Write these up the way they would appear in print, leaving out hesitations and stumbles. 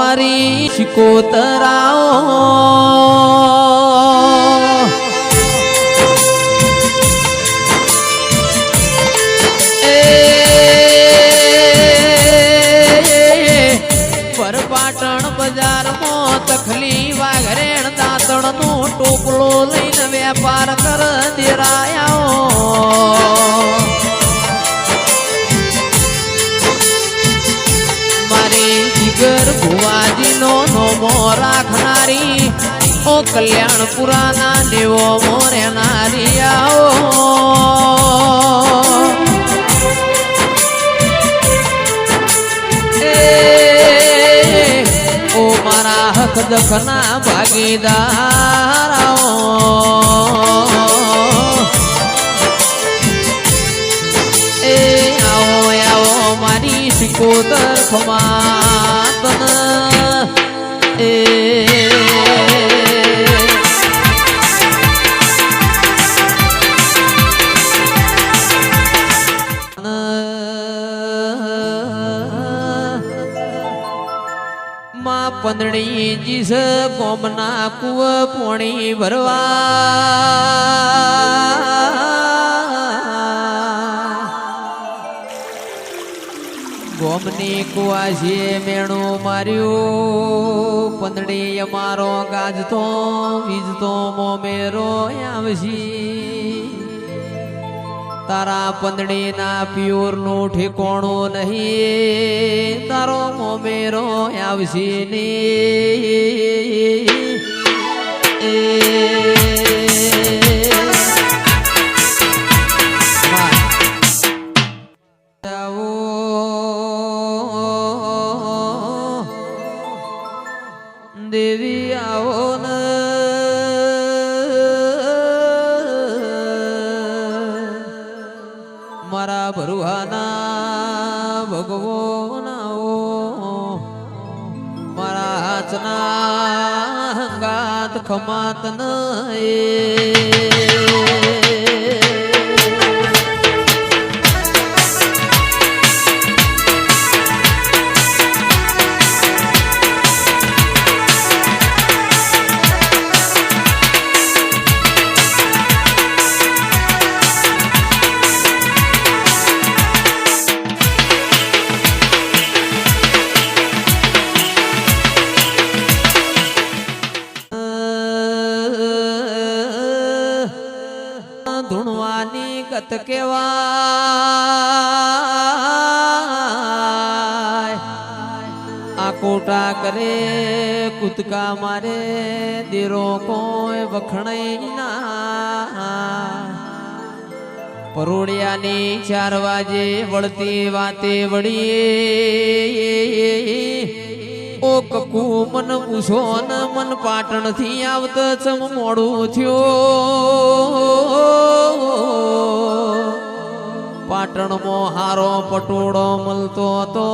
મારી શિકોતરાઓ પાટણ બજારમાં તખલી વાઘરેણ દાંતણ નો ટોપલો લઈને વેપાર કર દેરાયા મારી જીગર ભુવાજી નો નોમો રાખનારી ઓ કલ્યાણપુરા ના દેવો મોરેનારી આવો હક દખના ભાગીદાર એ આવો આવો મારી શિકોતર ખમાતન એ પંદડી જીસ ગોમના કુવ પોણી ભરવા ગોમની કુવાશીએ મેણું માર્યું પંદડી અમારો ગાજતો વીજતો મોમેરો આવશી તારા પંદડી ના પ્યોર નું ઠેકોણું નહીં તારો મોમેરો આવશે ને દેવી આવો ને મારા ભરુહાના ભગવાનાઓ મારા હાથના હંગાત ખમાત ધૂણવાની ગત કેવાય આ કોટા કરે કૂદકા મારે દેરો કોઈ વખણાઈ ના પરોડિયાની 4 વાજે વળતી વાતે વળી ઓ કકુ મન પૂછો ન મન પાટણ થી આવત ચમ મોડું થયો પાટણ મો હારો પટોળો મળતો તો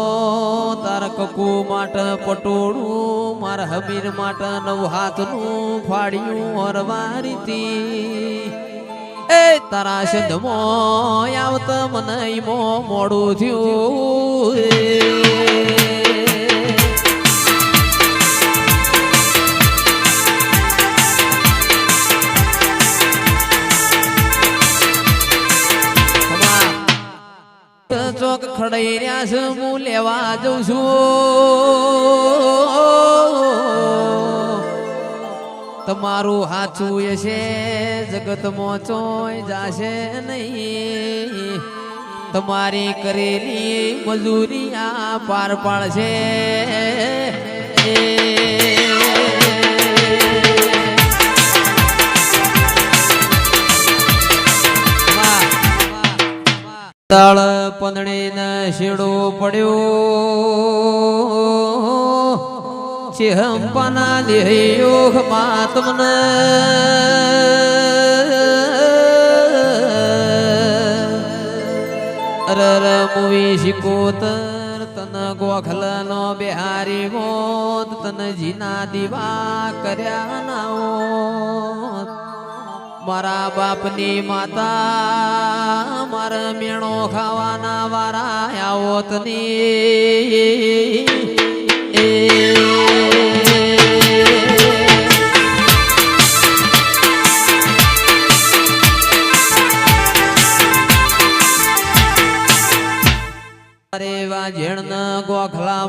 તાર કકુ માટ પટોળું માર હમીર માટ 9 હાથનું ફાડ્યું હરવારીતી એ તારા સંધમો આવત મને મો મોડું થયું ચોક ખડાઈ રહ્યા છે હું લેવા જઉં છું તમારું હાચું હશે જગતમાં ચોય જાશે નહીં તમારી કરેલી મજૂરી આ પાર પાડશે તળ પંદડી ને શેડો પડ્યો ચેહંપાના દેહ યોગ માતમને અરર મુવી શિકોતર તન ગોખલ નો બિહારી મોત તન જીના દીવા કર્યા નાઓ મારા બાપની માતા મારા મેણો ખાવાના વારા આવત ની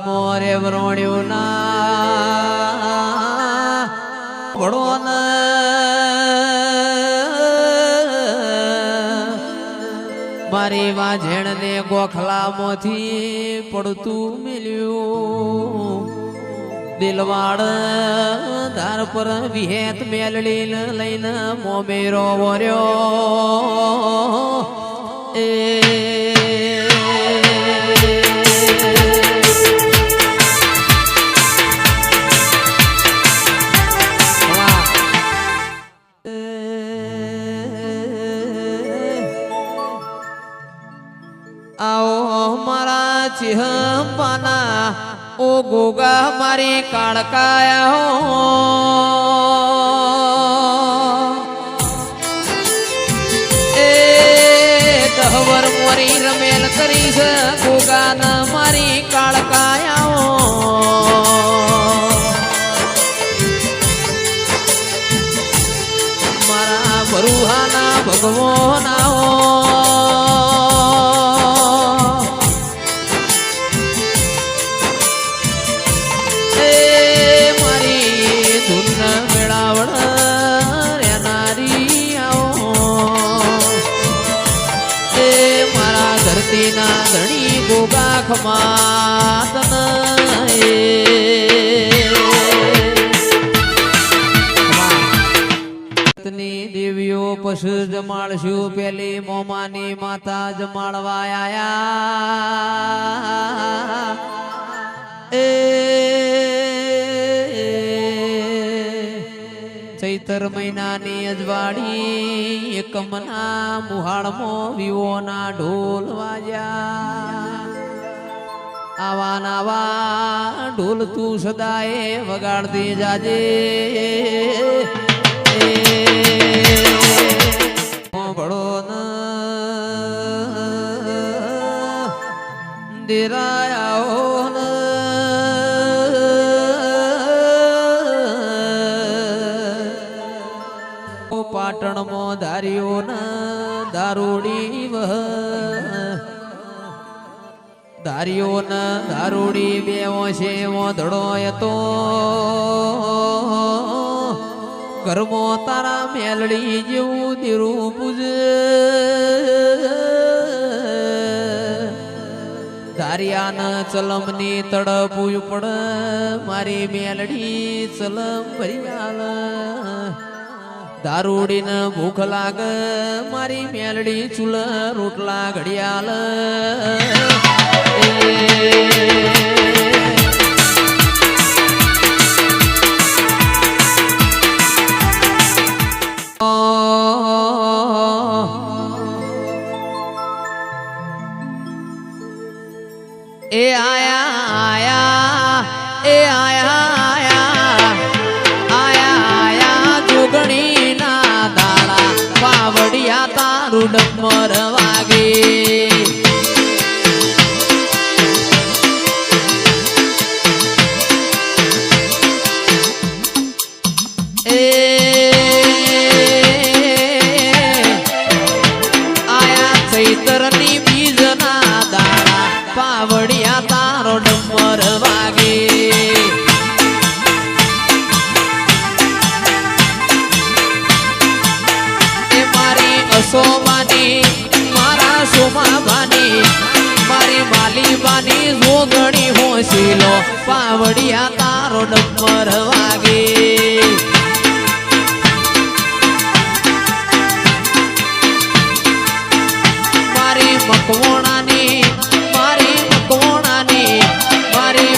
મોરે વરોણ્યું ના ભણો ને મારી વાંઝેણ ને ગોખલામાંથી પડતું મિલ્યું દિલવાડ ધાર પર વિહેત મેલડી લઈને મોમેરો વર્યો એ आओ मारा चिहंपाना ओ गोगा मारी काड़काया हो ए दहवर मोरी रमेल करीस गोगा न मारी काड़काया हो मारा बरुहाना भगवाना हो ના ધણી ગોગા ખમાતન દેવીઓ પશુ જમાડશું પેલી મોમાની માતા જમાડવા આયા એ ચૈતર મહિનાની અજવાડી એકમના મુહાળમાં વિવોના ઢોલ વાજ્યા આવા નાવા ઢોલ તું સદાએ વગાડતી જાજે ભળો ન દેરાયા પાટણમાં ધાર્યો ન દારૂડી વહ ધાર્યો ન દારૂડી બેવો છે ધડો તો ઘરમાં તારા મેલડી જેવું દીરું પૂજ ધાર્યા ન ચલમની તડપું પડ મારી મેલડી ચલમ ભરિયાલ દારૂડી ને ભૂખ લાગ મારી મેલડી ચૂલ રોટલા ઘડિયાલ એ આયા આયા એ આયા પાવડિયા તારું ડમર વાગે એ આયા ચૈતરની બીજના દાડા પાવડિયા તારો ડમર વાગે સોમાની મારા સોમાબાની મારી માલીબાની જોગણી હોશીલો પાવડિયા તારો ડમર વાગે મારી મકવોણાની મારી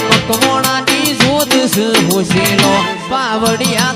મકવોણાની જોદસ હોશીલો પાવડિયા